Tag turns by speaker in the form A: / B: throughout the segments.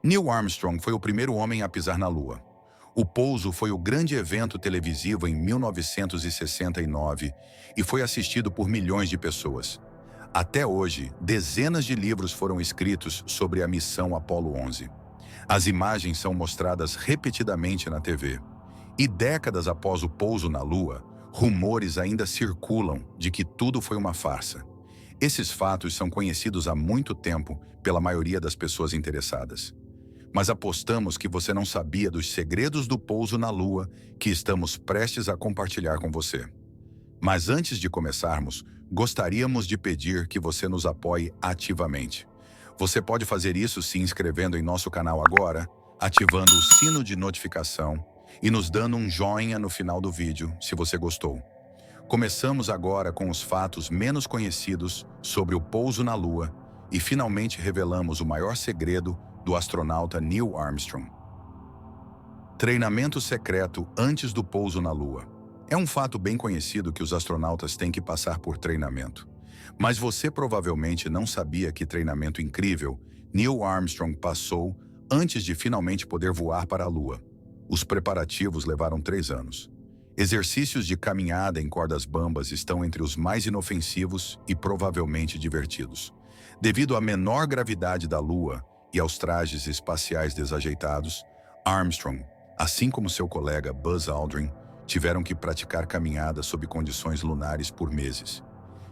A: Neil Armstrong foi o primeiro homem a pisar na Lua. O pouso foi o grande evento televisivo em 1969 e foi assistido por milhões de pessoas. Até hoje, dezenas de livros foram escritos sobre a missão Apollo 11. As imagens são mostradas repetidamente na TV. E décadas após o pouso na Lua, rumores ainda circulam de que tudo foi uma farsa. Esses fatos são conhecidos há muito tempo pela maioria das pessoas interessadas. Mas apostamos que você não sabia dos segredos do pouso na Lua que estamos prestes a compartilhar com você. Mas antes de começarmos, gostaríamos de pedir que você nos apoie ativamente. Você pode fazer isso se inscrevendo em nosso canal agora, ativando o sino de notificação e nos dando um joinha no final do vídeo, se você gostou. Começamos agora com os fatos menos conhecidos sobre o pouso na Lua e finalmente revelamos o maior segredo do astronauta Neil Armstrong. Treinamento secreto antes do pouso na Lua. É um fato bem conhecido que os astronautas têm que passar por treinamento. Mas você provavelmente não sabia que treinamento incrível Neil Armstrong passou antes de finalmente poder voar para a Lua. Os preparativos levaram 3 anos. Exercícios de caminhada em cordas bambas estão entre os mais inofensivos e provavelmente divertidos. Devido à menor gravidade da Lua e aos trajes espaciais desajeitados, Armstrong, assim como seu colega Buzz Aldrin, tiveram que praticar caminhadas sob condições lunares por meses.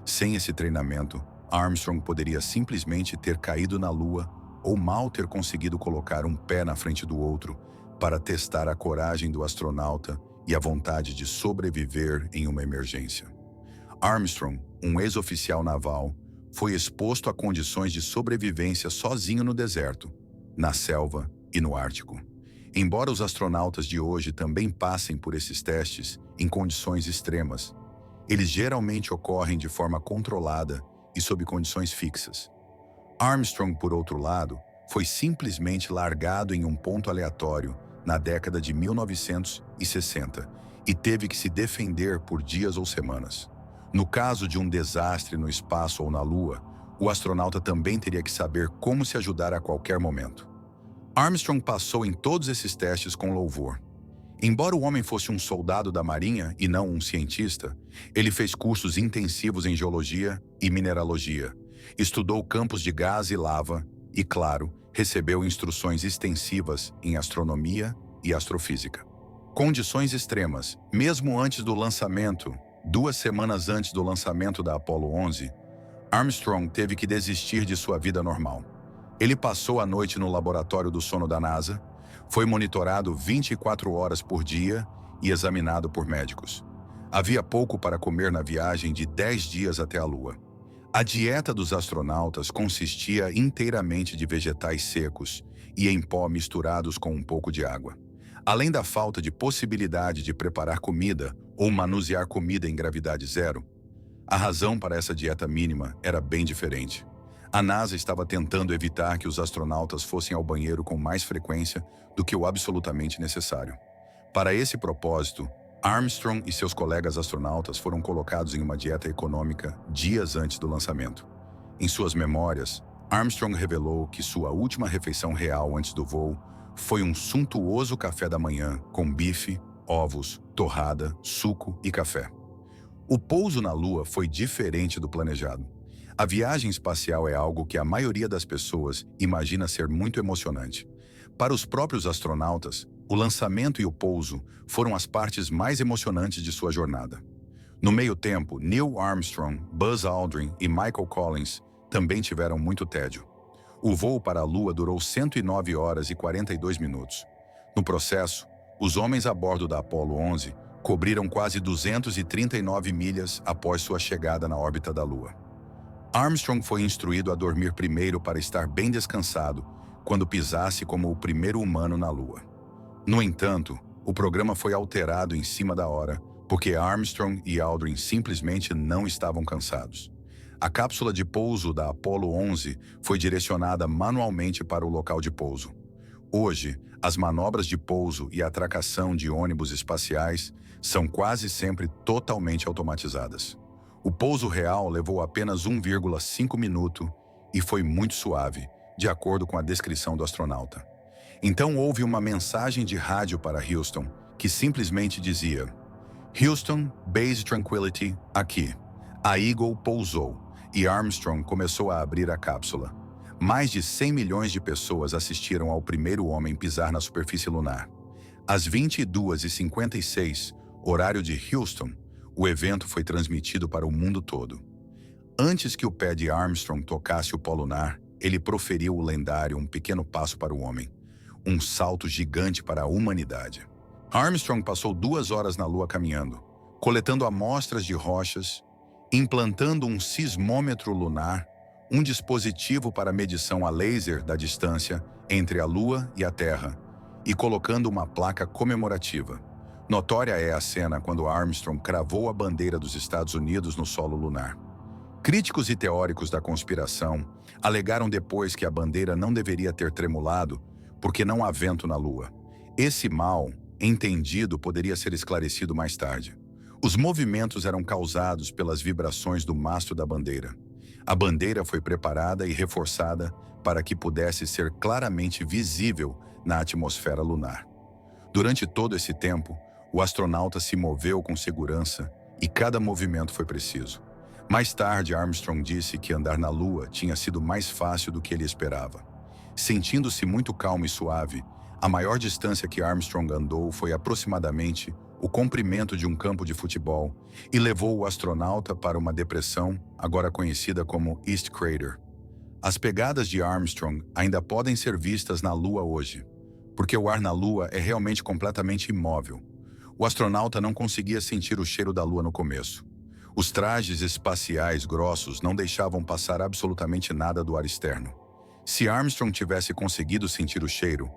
A: Sem esse treinamento, Armstrong poderia simplesmente ter caído na Lua ou mal ter conseguido colocar um pé na frente do outro para testar a coragem do astronauta e a vontade de sobreviver em uma emergência. Armstrong, um ex-oficial naval, foi exposto a condições de sobrevivência sozinho no deserto, na selva e no Ártico. Embora os astronautas de hoje também passem por esses testes em condições extremas, eles geralmente ocorrem de forma controlada e sob condições fixas. Armstrong, por outro lado, foi simplesmente largado em um ponto aleatório na década de 1960 e teve que se defender por dias ou semanas. No caso de um desastre no espaço ou na Lua, o astronauta também teria que saber como se ajudar a qualquer momento. Armstrong passou em todos esses testes com louvor. Embora o homem fosse um soldado da Marinha e não um cientista, ele fez cursos intensivos em geologia e mineralogia, estudou campos de gás e lava e, claro, recebeu instruções extensivas em astronomia e astrofísica. Condições extremas. Mesmo antes do lançamento, 2 semanas antes do lançamento da Apollo 11, Armstrong teve que desistir de sua vida normal. Ele passou a noite no laboratório do sono da NASA, foi monitorado 24 horas por dia e examinado por médicos. Havia pouco para comer na viagem de 10 dias até a Lua. A dieta dos astronautas consistia inteiramente de vegetais secos e em pó misturados com um pouco de água. Além da falta de possibilidade de preparar comida ou manusear comida em gravidade zero, a razão para essa dieta mínima era bem diferente. A NASA estava tentando evitar que os astronautas fossem ao banheiro com mais frequência do que o absolutamente necessário. Para esse propósito, Armstrong e seus colegas astronautas foram colocados em uma dieta econômica dias antes do lançamento. Em suas memórias, Armstrong revelou que sua última refeição real antes do voo foi um suntuoso café da manhã com bife, ovos, torrada, suco e café. O pouso na Lua foi diferente do planejado. A viagem espacial é algo que a maioria das pessoas imagina ser muito emocionante. Para os próprios astronautas, o lançamento e o pouso foram as partes mais emocionantes de sua jornada. No meio tempo, Neil Armstrong, Buzz Aldrin e Michael Collins também tiveram muito tédio. O voo para a Lua durou 109 horas e 42 minutos. No processo, os homens a bordo da Apollo 11 cobriram quase 239 milhas após sua chegada na órbita da Lua. Armstrong foi instruído a dormir primeiro para estar bem descansado quando pisasse como o primeiro humano na Lua. No entanto, o programa foi alterado em cima da hora porque Armstrong e Aldrin simplesmente não estavam cansados. A cápsula de pouso da Apollo 11 foi direcionada manualmente para o local de pouso. Hoje, as manobras de pouso e atracação de ônibus espaciais são quase sempre totalmente automatizadas. O pouso real levou apenas 1,5 minuto e foi muito suave, de acordo com a descrição do astronauta. Então houve uma mensagem de rádio para Houston, que simplesmente dizia: Houston, Base Tranquility, aqui. A Eagle pousou e Armstrong começou a abrir a cápsula. Mais de 100 milhões de pessoas assistiram ao primeiro homem pisar na superfície lunar. Às 22h56, horário de Houston, o evento foi transmitido para o mundo todo. Antes que o pé de Armstrong tocasse o pó lunar, ele proferiu o lendário Um Pequeno Passo para o Homem, um salto gigante para a humanidade. Armstrong passou 2 horas na Lua caminhando, coletando amostras de rochas, implantando um sismômetro lunar, um dispositivo para medição a laser da distância entre a Lua e a Terra, e colocando uma placa comemorativa. Notória é a cena quando Armstrong cravou a bandeira dos Estados Unidos no solo lunar. Críticos e teóricos da conspiração alegaram depois que a bandeira não deveria ter tremulado porque não há vento na Lua. Esse mal entendido poderia ser esclarecido mais tarde. Os movimentos eram causados pelas vibrações do mastro da bandeira. A bandeira foi preparada e reforçada para que pudesse ser claramente visível na atmosfera lunar. Durante todo esse tempo, o astronauta se moveu com segurança e cada movimento foi preciso. Mais tarde, Armstrong disse que andar na Lua tinha sido mais fácil do que ele esperava. Sentindo-se muito calmo e suave, a maior distância que Armstrong andou foi aproximadamente o comprimento de um campo de futebol e levou o astronauta para uma depressão, agora conhecida como East Crater. As pegadas de Armstrong ainda podem ser vistas na Lua hoje, porque o ar na Lua é realmente completamente imóvel. O astronauta não conseguia sentir o cheiro da Lua no começo. Os trajes espaciais grossos não deixavam passar absolutamente nada do ar externo. Se Armstrong tivesse conseguido sentir o cheiro,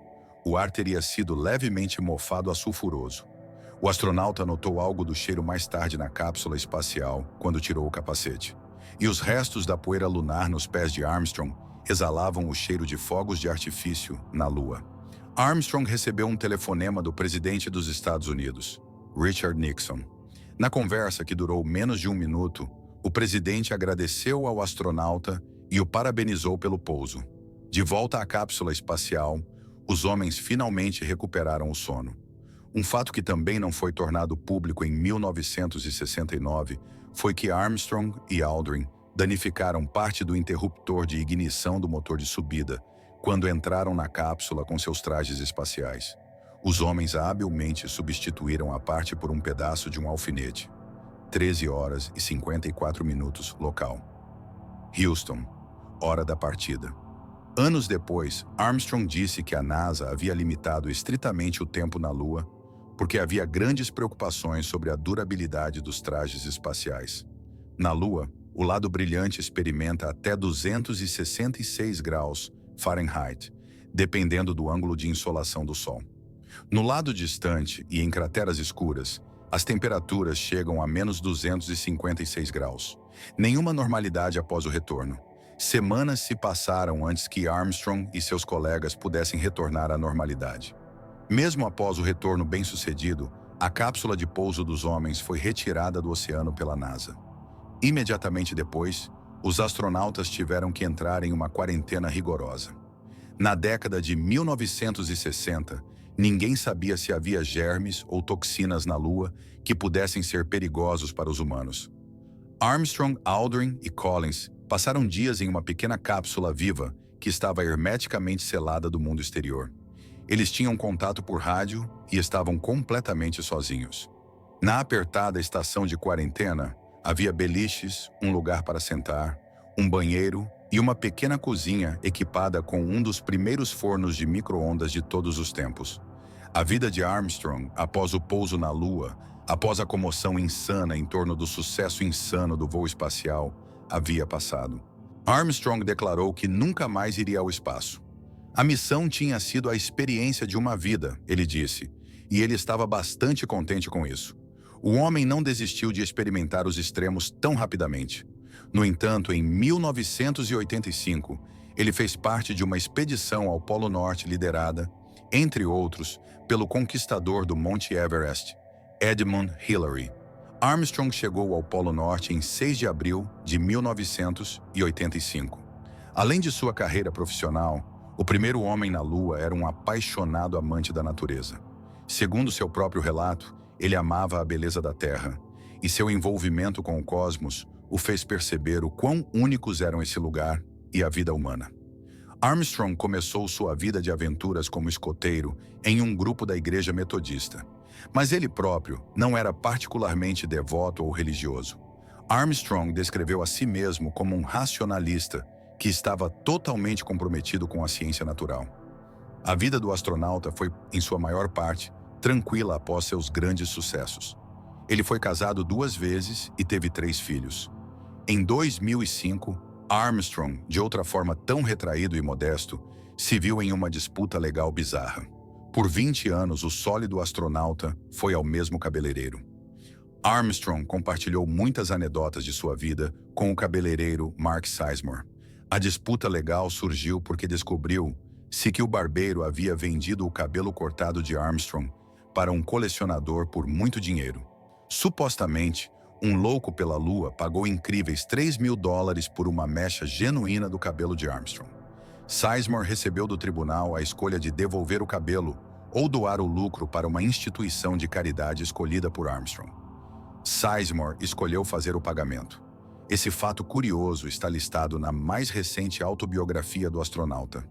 A: o ar teria sido levemente mofado a sulfuroso. O astronauta notou algo do cheiro mais tarde na cápsula espacial, quando tirou o capacete. E os restos da poeira lunar nos pés de Armstrong exalavam o cheiro de fogos de artifício na Lua. Armstrong recebeu um telefonema do presidente dos Estados Unidos, Richard Nixon. Na conversa, que durou menos de 1 minuto, o presidente agradeceu ao astronauta e o parabenizou pelo pouso. De volta à cápsula espacial, os homens finalmente recuperaram o sono. Um fato que também não foi tornado público em 1969 foi que Armstrong e Aldrin danificaram parte do interruptor de ignição do motor de subida quando entraram na cápsula com seus trajes espaciais. Os homens habilmente substituíram a parte por um pedaço de um alfinete. 13h54 local. Houston, hora da partida. Anos depois, Armstrong disse que a NASA havia limitado estritamente o tempo na Lua porque havia grandes preocupações sobre a durabilidade dos trajes espaciais. Na Lua, o lado brilhante experimenta até 266 graus Fahrenheit, dependendo do ângulo de insolação do Sol. No lado distante e em crateras escuras, as temperaturas chegam a menos 256 graus. Nenhuma normalidade após o retorno. Semanas se passaram antes que Armstrong e seus colegas pudessem retornar à normalidade. Mesmo após o retorno bem-sucedido, a cápsula de pouso dos homens foi retirada do oceano pela NASA. Imediatamente depois, os astronautas tiveram que entrar em uma quarentena rigorosa. Na década de 1960, ninguém sabia se havia germes ou toxinas na Lua que pudessem ser perigosos para os humanos. Armstrong, Aldrin e Collins passaram dias em uma pequena cápsula viva que estava hermeticamente selada do mundo exterior. Eles tinham contato por rádio e estavam completamente sozinhos. Na apertada estação de quarentena, havia beliches, um lugar para sentar, um banheiro e uma pequena cozinha equipada com um dos primeiros fornos de micro-ondas de todos os tempos. A vida de Armstrong, após o pouso na Lua, após a comoção insana em torno do sucesso insano do voo espacial, havia passado. Armstrong declarou que nunca mais iria ao espaço. A missão tinha sido a experiência de uma vida, ele disse, e ele estava bastante contente com isso. O homem não desistiu de experimentar os extremos tão rapidamente. No entanto, em 1985, ele fez parte de uma expedição ao Polo Norte liderada, entre outros, pelo conquistador do Monte Everest, Edmund Hillary. Armstrong chegou ao Polo Norte em 6 de abril de 1985. Além de sua carreira profissional, O primeiro homem na Lua era um apaixonado amante da natureza. Segundo seu próprio relato, ele amava a beleza da Terra, e seu envolvimento com o cosmos o fez perceber o quão únicos eram esse lugar e a vida humana. Armstrong começou sua vida de aventuras como escoteiro em um grupo da Igreja Metodista, mas ele próprio não era particularmente devoto ou religioso. Armstrong descreveu a si mesmo como um racionalista que estava totalmente comprometido com a ciência natural. A vida do astronauta foi, em sua maior parte, tranquila após seus grandes sucessos. Ele foi casado 2 vezes e teve 3 filhos. Em 2005, Armstrong, de outra forma tão retraído e modesto, se viu em uma disputa legal bizarra. Por 20 anos, o sólido astronauta foi ao mesmo cabeleireiro. Armstrong compartilhou muitas anedotas de sua vida com o cabeleireiro Mark Sizemore. A disputa legal surgiu porque descobriu-se que o barbeiro havia vendido o cabelo cortado de Armstrong para um colecionador por muito dinheiro. Supostamente, um louco pela Lua pagou incríveis $3.000 por uma mecha genuína do cabelo de Armstrong. Sizemore recebeu do tribunal a escolha de devolver o cabelo ou doar o lucro para uma instituição de caridade escolhida por Armstrong. Sizemore escolheu fazer o pagamento. Esse fato curioso está listado na mais recente autobiografia do astronauta.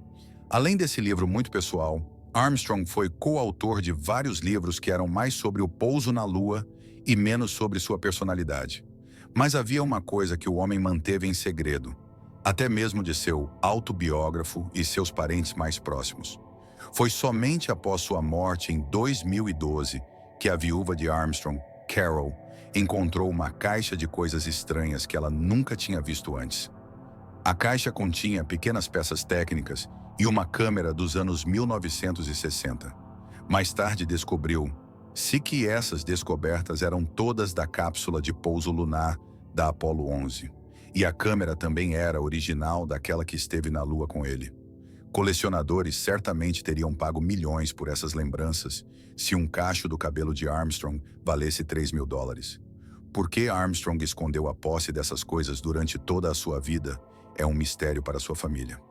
A: Além desse livro muito pessoal, Armstrong foi coautor de vários livros que eram mais sobre o pouso na Lua e menos sobre sua personalidade. Mas havia uma coisa que o homem manteve em segredo, até mesmo de seu autobiógrafo e seus parentes mais próximos. Foi somente após sua morte em 2012 que a viúva de Armstrong, Carol, encontrou uma caixa de coisas estranhas que ela nunca tinha visto antes. A caixa continha pequenas peças técnicas e uma câmera dos anos 1960. Mais tarde descobriu-se que essas descobertas eram todas da cápsula de pouso lunar da Apollo 11, e a câmera também era original daquela que esteve na Lua com ele. Colecionadores certamente teriam pago milhões por essas lembranças se um cacho do cabelo de Armstrong valesse $3.000. Por que Armstrong escondeu a posse dessas coisas durante toda a sua vida é um mistério para sua família.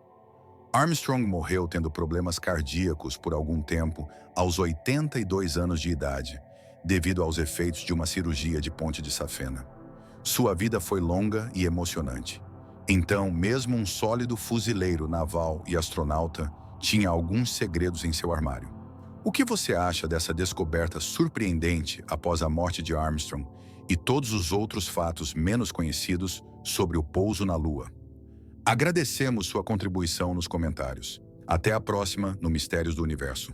A: Armstrong morreu tendo problemas cardíacos por algum tempo aos 82 anos de idade, devido aos efeitos de uma cirurgia de ponte de safena. Sua vida foi longa e emocionante. Então, mesmo um sólido fuzileiro naval e astronauta tinha alguns segredos em seu armário. O que você acha dessa descoberta surpreendente após a morte de Armstrong e todos os outros fatos menos conhecidos sobre o pouso na Lua? Agradecemos sua contribuição nos comentários. Até a próxima no Mistérios do Universo.